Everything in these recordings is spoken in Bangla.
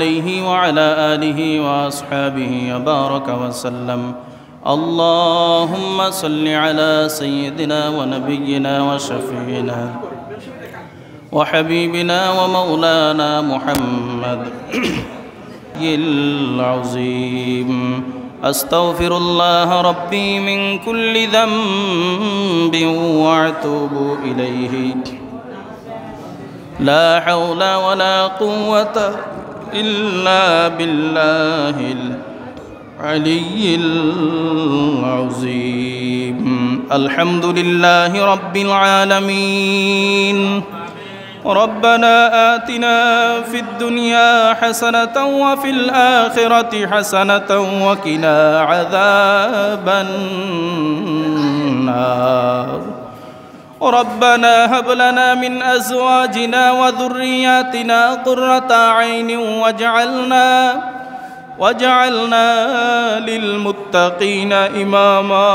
عليه وعلى آله وأصحابه وبارك وسلم. اللهم صل على سيدنا ونبينا وشفيعنا وحبيبنا ومولانا محمد العظيم. أستغفر الله ربي من كل ذنب وأتوب إليه. لا حول ولا قوة إلا بالله العلي العظيم. الحمد لله رب العالمين. ربنا آتنا في الدنيا حسنة وفي الآخرة حسنة وقنا عذاب النار. ربنا هب لنا من أزواجنا وذرياتنا قرة أعين واجعلنا للمتقين إماما.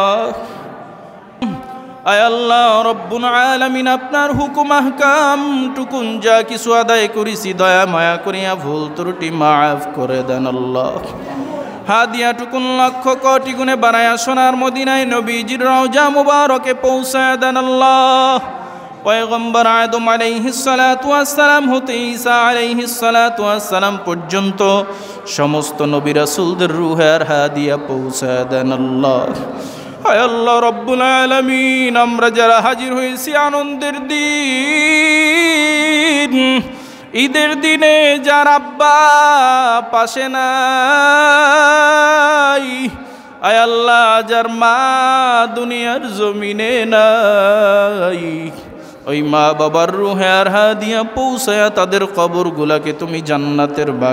আয় আল্লাহ রব্বুল আলামিন, আপনার হুকুম আহকাম টুকুন যা কিছু আদায় করেছি দয়া মায়া করিয়া ভুল ত্রুটি মাফ করে দেন আল্লাহ। হাদিয়া টুকুন লক্ষ কোটি গুণে বানায়া সোনার মদিনায় নবীজির রওজা মুবারকে পৌঁছায় দেন আল্লাহ। পয়গম্বর আদম আলাইহিস সালাতু ওয়াস সালাম হতে ঈসা আলাইহিস সালাতু ওয়াস সালাম পর্যন্ত সমস্ত নবী রাসূলদের রূহের হাদিয়া পৌঁছায় দেন আল্লাহ। আয় আল্লাহ রব্বুল আলামিন, আমরা যারা হাজির হয়েছি আনন্দের দিন, ঈদের দিনে যার আব্বা পাশে নাই, আয় আল্লাহ যার মা দুনিয়ার জমিনে নাই, ওই মা বাবার রূহে আর হাদিয়া পৌঁছায়া তাদের কবরগুলাকে তুমি জান্নাতের বাগান